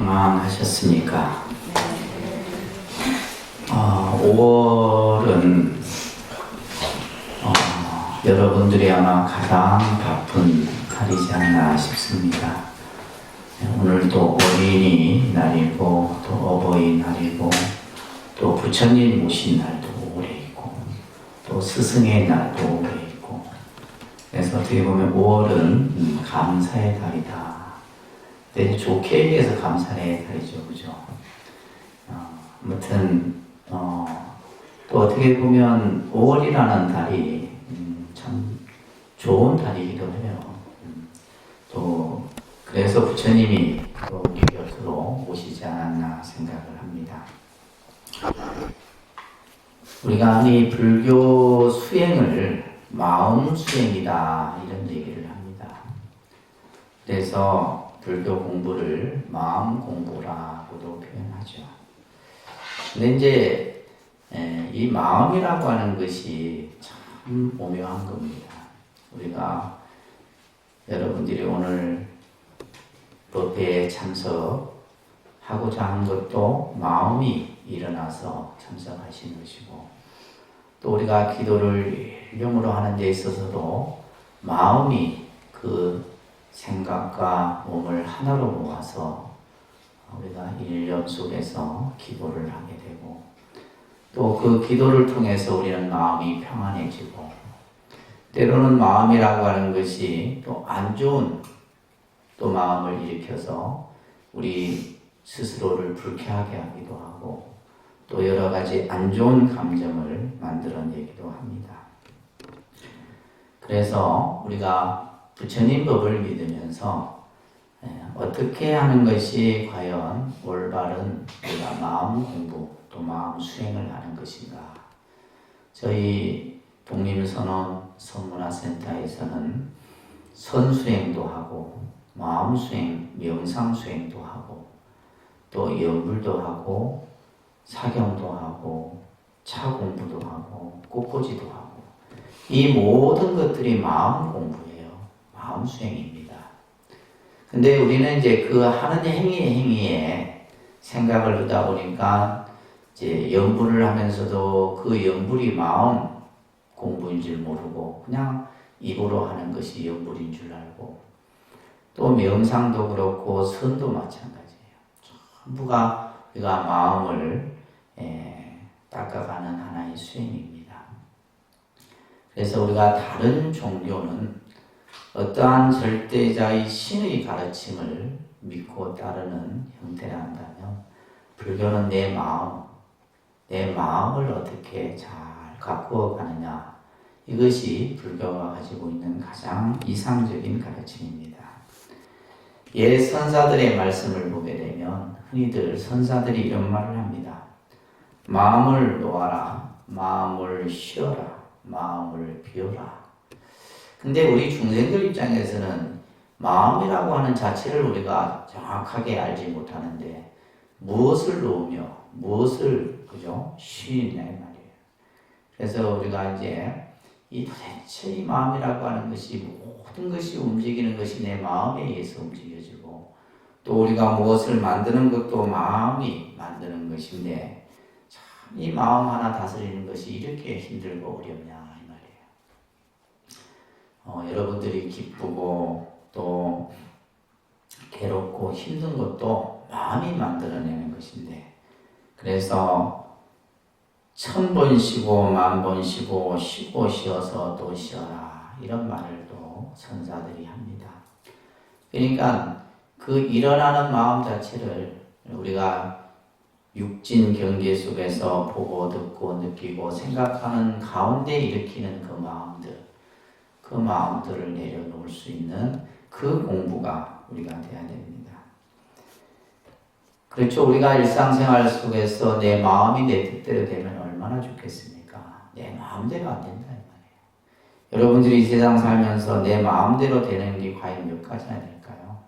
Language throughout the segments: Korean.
평안하셨습니까? 5월은 여러분들이 아마 가장 바쁜 달이지 않나 싶습니다. 오늘도 어린이날이고 또 어버이날이고 또 부처님 모신 날도 오래 있고 또 스승의 날도 오래 있고, 그래서 어떻게 보면 5월은 감사의 달이다. 되게 좋게 얘기해서 감사의 달이죠, 그죠? 아무튼 또 어떻게 보면 5월이라는 달이 참 좋은 달이기도 해요. 또 그래서 부처님이 또 우리 곁으로 오시지 않았나 생각을 합니다. 우리가 이 불교 수행을 마음 수행이다 이런 얘기를 합니다. 그래서 불교 공부를 마음 공부라고도 표현하죠. 근데 이제 이 마음이라고 하는 것이 참 오묘한 겁니다. 우리가 여러분들이 오늘 법회에 참석하고자 한 것도 마음이 일어나서 참석하시는 것이고, 또 우리가 기도를 일념으로 하는 데 있어서도 마음이 그 생각과 몸을 하나로 모아서 우리가 일념 속에서 기도를 하게 되고, 또 그 기도를 통해서 우리는 마음이 평안해지고, 때로는 마음이라고 하는 것이 또 안 좋은 또 마음을 일으켜서 우리 스스로를 불쾌하게 하기도 하고, 또 여러 가지 안 좋은 감정을 만들어내기도 합니다. 그래서 우리가 부처님 법을 믿으면서 어떻게 하는 것이 과연 올바른 우리가 마음 공부 또 마음 수행을 하는 것인가. 저희 독립선언 선문화센터에서는 선수행도 하고 마음 수행, 명상 수행도 하고 또 연불도 하고 사경도 하고 차 공부도 하고 꽃꽂이도 하고, 이 모든 것들이 마음 공부예요. 마음 수행입니다. 근데 우리는 이제 그 하는 행위에 생각을 두다 보니까 이제 연불을 하면서도 그 연불이 마음 공부인 줄 모르고 그냥 입으로 하는 것이 연불인 줄 알고, 또 명상도 그렇고 선도 마찬가지예요. 전부가 우리가 마음을 닦아가는 하나의 수행입니다. 그래서 우리가 다른 종교는 어떠한 절대자의 신의 가르침을 믿고 따르는 형태라 한다면, 불교는 내 마음을 어떻게 잘 가꾸어 가느냐, 이것이 불교가 가지고 있는 가장 이상적인 가르침입니다. 옛 선사들의 말씀을 보게 되면 흔히들 선사들이 이런 말을 합니다. 마음을 놓아라, 마음을 쉬어라, 마음을 비워라. 근데 우리 중생들 입장에서는 마음이라고 하는 자체를 우리가 정확하게 알지 못하는데, 무엇을 놓으며 무엇을 그죠? 쉬냐 이 말이에요. 그래서 우리가 이제 도대체 이 마음이라고 하는 것이, 모든 것이 움직이는 것이 내 마음에 의해서 움직여지고, 또 우리가 무엇을 만드는 것도 마음이 만드는 것인데, 참 이 마음 하나 다스리는 것이 이렇게 힘들고 어렵냐 이 말이에요. 여러분들이 기쁘고 또 괴롭고 힘든 것도 마음이 만들어내는 것인데, 그래서 1000번 쉬고 10,000번 쉬고 쉬고 쉬어서 또 쉬어라, 이런 말을 또 선사들이 합니다. 그러니까 그 일어나는 마음 자체를 우리가 육진 경계 속에서 보고 듣고 느끼고 생각하는 가운데 일으키는 그 마음들을 내려놓을 수 있는 그 공부가 우리가 돼야 됩니다. 그렇죠. 우리가 일상생활 속에서 내 마음이 내 뜻대로 되면 얼마나 좋겠습니까? 내 마음대로 안 된다 이 말이에요. 여러분들이 이 세상 살면서 내 마음대로 되는 게 과연 몇 가지나 될까요?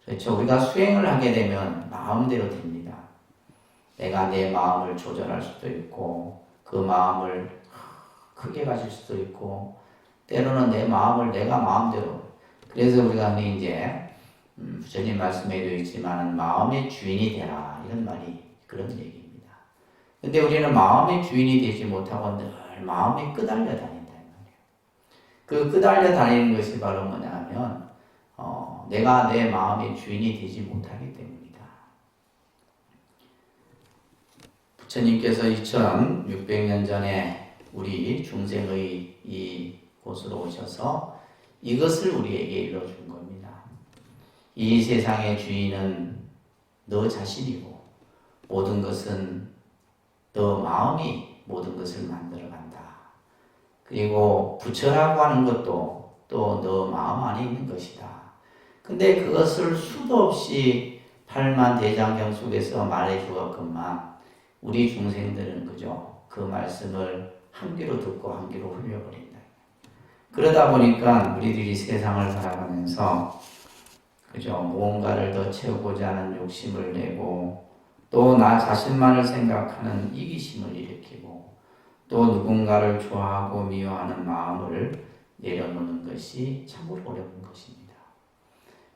그렇죠. 우리가 수행을 하게 되면 마음대로 됩니다. 내가 내 마음을 조절할 수도 있고, 그 마음을 크게 가질 수도 있고, 때로는 내 마음을 내가 마음대로. 그래서 우리가 이제 부처님 말씀에도 있지만 마음의 주인이 되라 이런 말이 그런 얘기입니다. 근데 우리는 마음의 주인이 되지 못하고 늘 마음에 끄달려 다닌다 이 말이에요. 그 끄달려 다니는 것이 바로 뭐냐면 내가 내 마음의 주인이 되지 못하기 때문이다. 부처님께서 2600년 전에 우리 중생의 이 곳으로 오셔서 이것을 우리에게 일러준 겁니다. 이 세상의 주인은 너 자신이고 모든 것은 너 마음이 모든 것을 만들어간다. 그리고 부처라고 하는 것도 또 너 마음 안에 있는 것이다. 근데 그것을 수도 없이 팔만대장경 속에서 말해 주었건만 우리 중생들은 그저 그 말씀을 한 귀로 듣고 한 귀로 흘려버린다. 그러다 보니까 우리들이 세상을 살아가면서 그저 무언가를 더 채우고자 하는 욕심을 내고 또 나 자신만을 생각하는 이기심을 일으키고 또 누군가를 좋아하고 미워하는 마음을 내려놓는 것이 참으로 어려운 것입니다.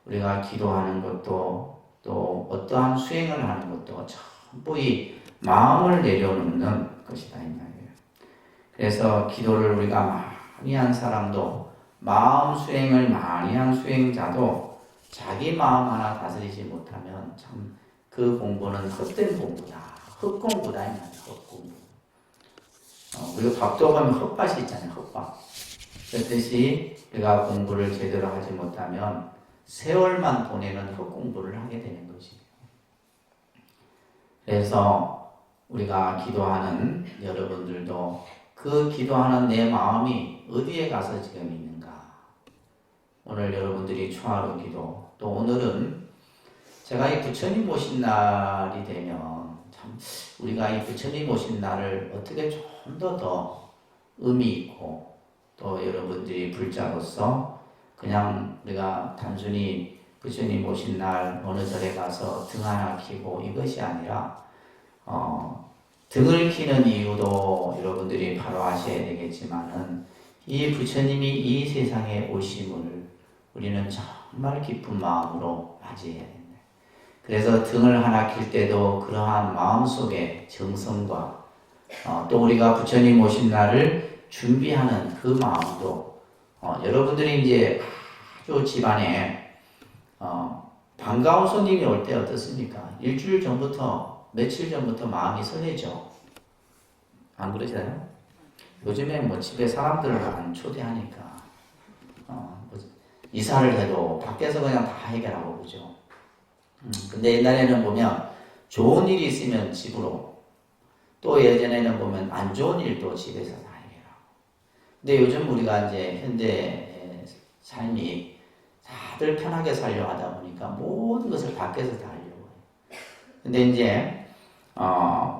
우리가 기도하는 것도 또 어떠한 수행을 하는 것도 전부 이 마음을 내려놓는 것이다 이 말이에요. 그래서 기도를 우리가 많이 한 사람도 마음 수행을 많이 한 수행자도 자기 마음 하나 다스리지 못하면 참 그 공부는 헛된 공부다. 헛공부다 이 말이에요. 헛공부. 우리가 밥도 보면 헛밭이 있잖아요. 헛밥. 그렇듯이 우리가 공부를 제대로 하지 못하면 세월만 보내는 헛공부를 하게 되는 것이에요. 그래서 우리가 기도하는 여러분들도 그 기도하는 내 마음이 어디에 가서 지금 있는가? 오늘 여러분들이 초하루 기도, 또 오늘은 제가 이 부처님 오신 날이 되면 참 우리가 이 부처님 오신 날을 어떻게 좀 더 의미 있고 또 여러분들이 불자로서 그냥 우리가 단순히 부처님 오신 날 어느 절에 가서 등 하나 켜고 이것이 아니라 등을 켜는 이유도 여러분들이 바로 아셔야 되겠지만은 이 부처님이 이 세상에 오심을 우리는 정말 기쁜 마음으로 맞이해야 된다. 그래서 등을 하나 켤 때도 그러한 마음속에 정성과 또 우리가 부처님 오신 날을 준비하는 그 마음도 여러분들이 이제 아주 집안에 반가운 손님이 올 때 어떻습니까? 일주일 전부터 며칠 전부터 마음이 설레죠. 안 그러세요? 요즘에 뭐 집에 사람들을 안 초대하니까 뭐 이사를 해도 밖에서 그냥 다 해결하고 그죠. 근데 옛날에는 보면 좋은 일이 있으면 집으로 또 예전에는 보면 안 좋은 일도 집에서 다 해결하고. 근데 요즘 우리가 이제 현대 삶이 다들 편하게 살려 하다 보니까 모든 것을 밖에서 다 하려고 해요. 근데 이제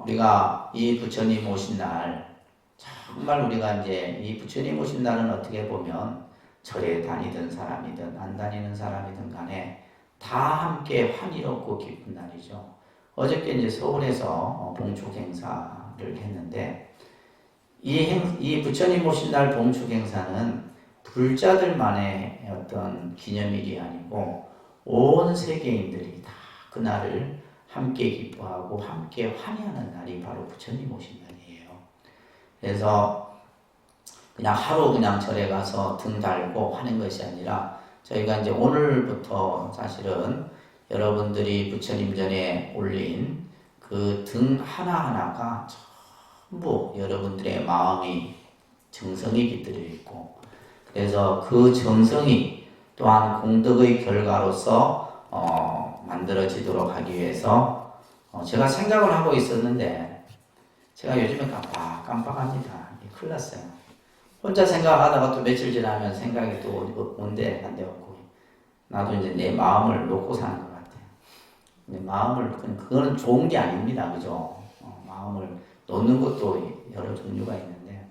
우리가 이 부처님 오신 날 정말 우리가 이제 이 부처님 오신 날은 어떻게 보면 절에 다니던 사람이든 안 다니는 사람이든 간에 다 함께 환희롭고 기쁜 날이죠. 어저께 이제 서울에서 봉축 행사를 했는데 이 부처님 오신 날 봉축 행사는 불자들만의 어떤 기념일이 아니고 온 세계인들이 다 그날을 함께 기뻐하고 함께 환희하는 날이 바로 부처님 오신 날이에요. 그래서 그냥 하루 그냥 절에 가서 등 달고 하는 것이 아니라 저희가 이제 오늘부터 사실은 여러분들이 부처님 전에 올린 그 등 하나하나가 전부 여러분들의 마음이 정성이 깃들여 있고 그래서 그 정성이 또한 공덕의 결과로서 만들어지도록 하기 위해서 제가 생각을 하고 있었는데 제가 요즘에 깜빡합니다. 큰일 났어요. 혼자 생각하다가 또 며칠 지나면 생각이 또 온데 안 되었고 나도 이제 내 마음을 놓고 사는 것 같아요. 내 마음을 그거는 좋은 게 아닙니다, 그죠? 마음을 놓는 것도 여러 종류가 있는데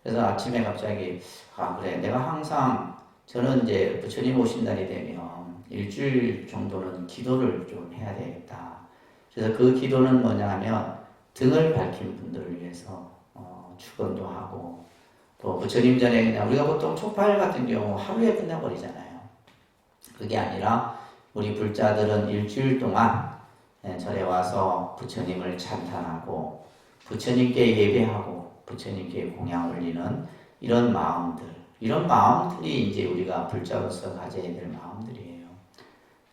그래서 아침에 갑자기 그래 내가 항상 저는 이제 부처님 오신 날이 되면 일주일 정도는 기도를 좀 해야 되겠다. 그래서 그 기도는 뭐냐면 등을 밝힌 분들을 위해서 축원도 하고 또 부처님 전에 그냥 우리가 보통 촉발 같은 경우 하루에 끝나버리잖아요. 그게 아니라 우리 불자들은 일주일 동안 절에 와서 부처님을 찬탄하고 부처님께 예배하고 부처님께 공양 올리는 이런 마음들이 이제 우리가 불자로서 가져야 될 마음들이에요.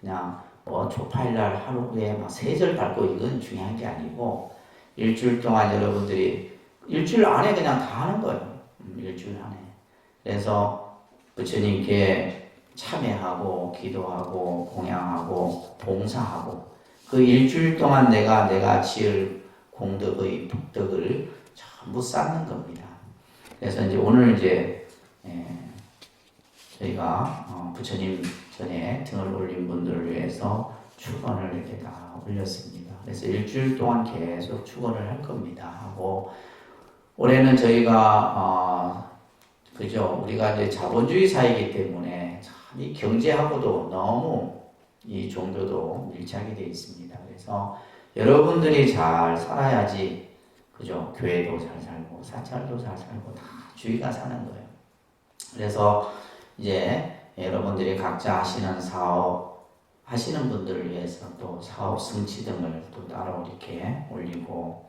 그냥 뭐 초파일날 하루에 막 3절 밟고 이건 중요한 게 아니고 일주일 동안 여러분들이 일주일 안에 그냥 다 하는 거예요. 일주일 안에. 그래서 부처님께 참회하고 기도하고 공양하고 봉사하고 그 일주일 동안 내가 지을 공덕의 복덕을 전부 쌓는 겁니다. 그래서 이제 오늘 이제 저희가 부처님 전에 등을 올린 분들을 위해서 축원을 이렇게 다 올렸습니다. 그래서 일주일 동안 계속 축원을 할 겁니다. 하고 올해는 저희가 그죠? 우리가 이제 자본주의 사회이기 때문에 참 이 경제하고도 너무 이 종교도 밀착이 되어 있습니다. 그래서 여러분들이 잘 살아야지, 그죠? 교회도 잘 살고 사찰도 잘 살고 다 주의가 사는 거예요. 그래서 이제 여러분들이 각자 하시는 사업 하시는 분들을 위해서 또 사업 성취 등을 또 따로 이렇게 올리고,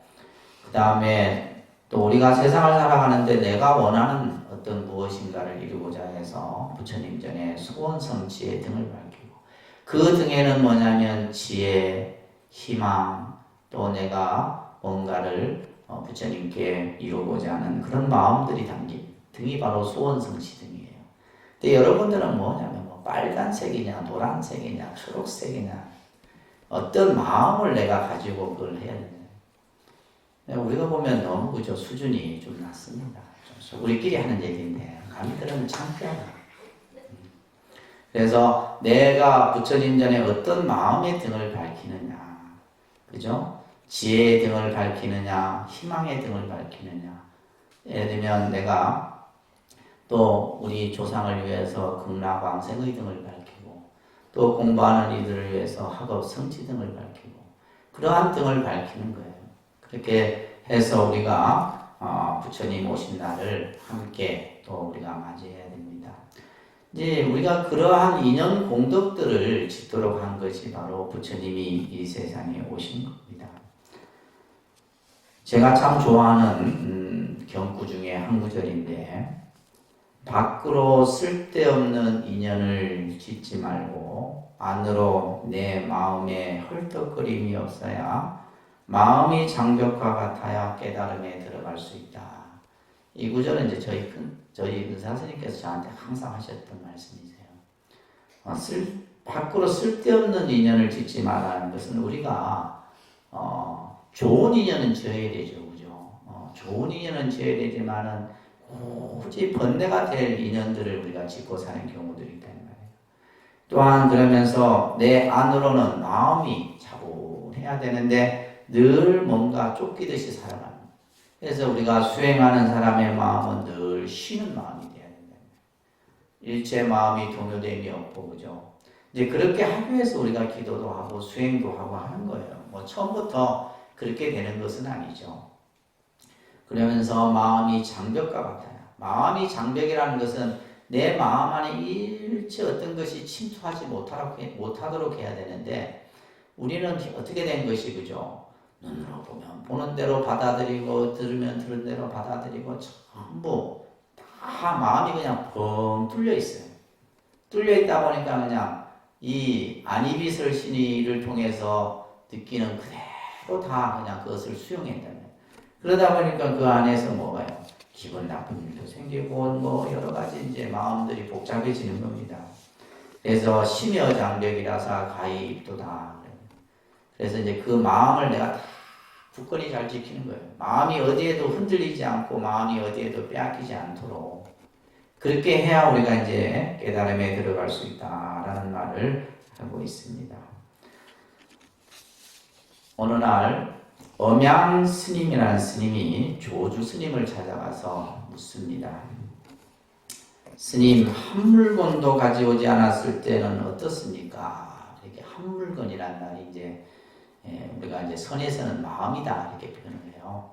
그 다음에 또 우리가 세상을 살아가는데 내가 원하는 어떤 무엇인가를 이루고자 해서 부처님 전에 소원 성취의 등을 밝히고, 그 등에는 뭐냐면 지혜, 희망, 또 내가 뭔가를 부처님께 이루고자 하는 그런 마음들이 담긴 등이 바로 소원 성취 등이에요. 근데 여러분들은 뭐냐면 뭐 빨간색이냐 노란색이냐 초록색이냐 어떤 마음을 내가 가지고 그걸 해야 되냐. 우리가 보면 너무 그저 수준이 좀 낮습니다. 우리끼리 하는 얘기인데 감히 들으면 창피하다. 그래서 내가 부처님 전에 어떤 마음의 등을 밝히느냐, 그죠? 지혜의 등을 밝히느냐, 희망의 등을 밝히느냐. 예를 들면 내가 또 우리 조상을 위해서 극락왕생의 등을 밝히고, 또 공부하는 이들을 위해서 학업 성취 등을 밝히고, 그러한 등을 밝히는 거예요. 그렇게 해서 우리가 부처님 오신 날을 함께 또 우리가 맞이해야 됩니다. 이제 우리가 그러한 인연 공덕들을 짓도록 한 것이 바로 부처님이 이 세상에 오신 겁니다. 제가 참 좋아하는 경구 중에 한 구절인데, 밖으로 쓸데없는 인연을 짓지 말고 안으로 내 마음에 헐떡거림이 없어야 마음이 장벽과 같아야 깨달음에 들어갈 수 있다. 이 구절은 이제 저희 의사 선생님께서 저한테 항상 하셨던 말씀이세요. 밖으로 쓸데없는 인연을 짓지 말라는 것은 우리가 좋은 인연은 지어야 되죠, 그죠? 좋은 인연은 지어야 되지만은 굳이 번뇌가 될 인연들을 우리가 짓고 사는 경우들이 있다는 말이에요. 또한 그러면서 내 안으로는 마음이 차분해야 되는데 늘 뭔가 쫓기듯이 살아가는. 그래서 우리가 수행하는 사람의 마음은 늘 쉬는 마음이 돼야 된다. 일체 마음이 동요됨이 없고, 그죠? 이제 그렇게 하기 위해서 우리가 기도도 하고 수행도 하고 하는 거예요. 뭐 처음부터 그렇게 되는 것은 아니죠. 그러면서 마음이 장벽과 같아요. 마음이 장벽이라는 것은 내 마음 안에 일체 어떤 것이 침투하지 못하도록 해야 되는데, 우리는 어떻게 된 것이, 그죠? 눈으로 보면 보는 대로 받아들이고 들으면 들은 대로 받아들이고 전부 다 마음이 그냥 뻥 뚫려 있어요. 뚫려 있다 보니까 그냥 이 안이비설 신의를 통해서 느끼는 그대로 다 그냥 그것을 수용했다면, 그러다 보니까 그 안에서 뭐가요? 기분 나쁜 일도 생기고 뭐 여러 가지 이제 마음들이 복잡해지는 겁니다. 그래서 심여장벽이라서 가입도다. 그래서 이제 그 마음을 내가 다 굳건히 잘 지키는 거예요. 마음이 어디에도 흔들리지 않고 마음이 어디에도 빼앗기지 않도록 그렇게 해야 우리가 이제 깨달음에 들어갈 수 있다라는 말을 하고 있습니다. 어느 날 엄양 스님이라는 스님이 조주 스님을 찾아가서 묻습니다. 스님, 한 물건도 가져오지 않았을 때는 어떻습니까? 이렇게 한 물건이란 말이 이제 우리가 이제 선에서는 마음이다 이렇게 표현을 해요.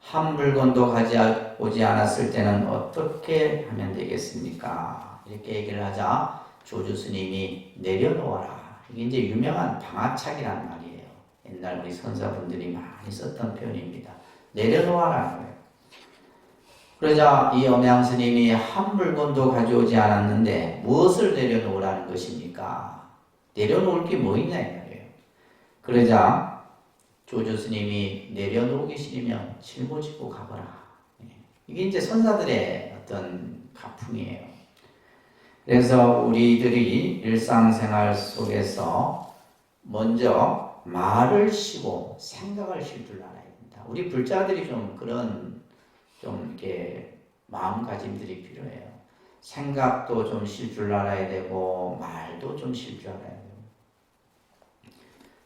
한 물건도 가져오지 않았을 때는 어떻게 하면 되겠습니까? 이렇게 얘기를 하자 조주 스님이 내려놓아라 이게 이제 유명한 방아착이라는 말이에요. 옛날 우리 선사분들이 많이 썼던 표현입니다. 내려놓아라는 거예요. 그러자 이 엄양 스님이 한 물건도 가져오지 않았는데 무엇을 내려놓으라는 것입니까? 내려놓을 게 뭐 있냐 이 말이에요. 그러자 조조 스님이 내려놓기 싫으면 짊어지고 가거라. 이게 이제 선사들의 어떤 가풍이에요. 그래서 우리들이 일상생활 속에서 먼저 말을 쉬고 생각을 쉴 줄 알아야 됩니다. 우리 불자들이 좀 그런 이렇게 마음가짐들이 필요해요. 생각도 좀 쉴 줄 알아야 되고 말도 좀 쉴 줄 알아야 돼요.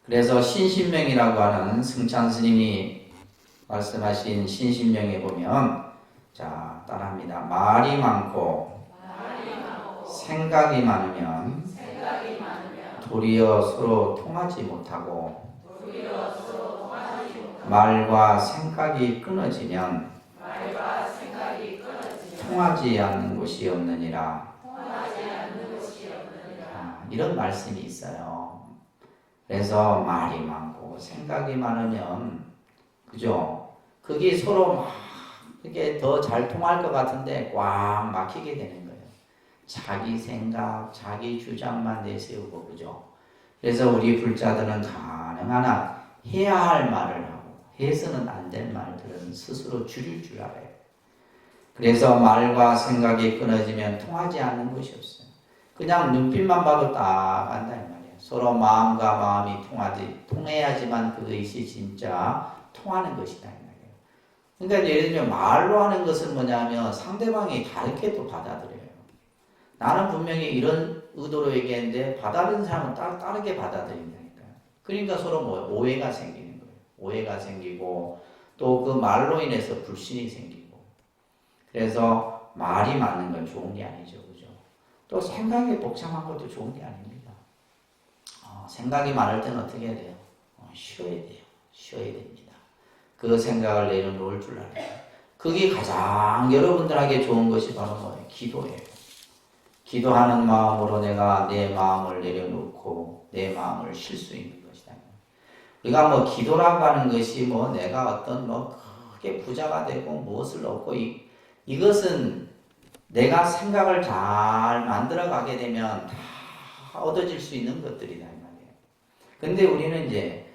그래서 신신명이라고 하는 승찬 스님이 말씀하신 신신명에 보면 자 따라합니다. 말이 많고 생각이 많으면 도리어 서로 통하지 못하고 말과 생각이 끊어지면 통하지 않는 곳이 없느니라. 이런 말씀이 있어요. 그래서 말이 많고 생각이 많으면 그죠? 그게 서로 막 이게 더 잘 통할 것 같은데 꽉 막히게 되는 거예요. 자기 생각, 자기 주장만 내세우고 그죠? 그래서 우리 불자들은 가능한 한 해야 할 말을 하고 해서는 안 될 말들은 스스로 줄일 줄 알아요. 그래서 말과 생각이 끊어지면 통하지 않는 것이 없어요. 그냥 눈빛만 봐도 딱 안다 이 말이에요. 서로 마음과 마음이 통해야지만 그것이 진짜 통하는 것이다 이 말이에요. 그러니까 예를 들면 말로 하는 것은 뭐냐면 상대방이 다르게 또 받아들여요. 나는 분명히 이런 의도로 얘기했는데 받아들이는 사람은 다르게 받아들인다니까요. 그러니까 서로 오해가 생기는 거예요. 오해가 생기고 또 그 말로 인해서 불신이 생기고 그래서 말이 많은 건 좋은 게 아니죠. 그죠? 또 생각이 복잡한 것도 좋은 게 아닙니다. 생각이 많을 때는 어떻게 해야 돼요? 쉬어야 돼요. 쉬어야 됩니다. 그 생각을 내려놓을 줄 알아요. 그게 가장 여러분들에게 좋은 것이 바로 뭐예요? 기도예요. 기도하는 마음으로 내가 내 마음을 내려놓고 내 마음을 쉴 수 있는 것이다. 우리가 뭐 기도라고 하는 것이 뭐 내가 어떤 크게 부자가 되고 무엇을 얻고 이것은 내가 생각을 잘 만들어 가게 되면 다 얻어질 수 있는 것들이다 이 말이에요. 근데 우리는 이제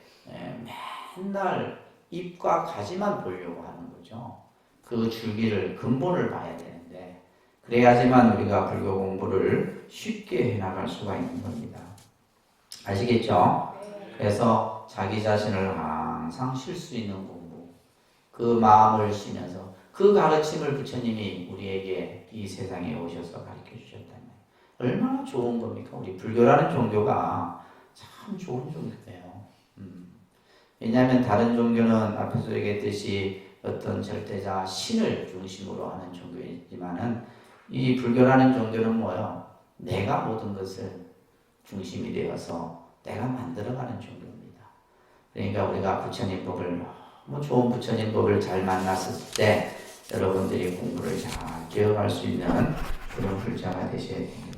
맨날 잎과 가지만 보려고 하는 거죠. 그 줄기를 근본을 봐야 되는데 그래야지만 우리가 불교 공부를 쉽게 해나갈 수가 있는 겁니다. 아시겠죠? 그래서 자기 자신을 항상 쉴 수 있는 공부, 그 마음을 쉬면서 그 가르침을 부처님이 우리에게 이 세상에 오셔서 가르쳐 주셨다면 얼마나 좋은 겁니까? 우리 불교라는 종교가 참 좋은 종교예요. 왜냐하면 다른 종교는 앞에서 얘기했듯이 어떤 절대자 신을 중심으로 하는 종교이지만은 이 불교라는 종교는 뭐예요? 내가 모든 것을 중심이 되어서 내가 만들어가는 종교입니다. 그러니까 우리가 부처님법을 너무 좋은 부처님법을 잘 만났을 때 여러분들이 공부를 잘 기억할 수 있는 그런 불자가 되셔야 됩니다.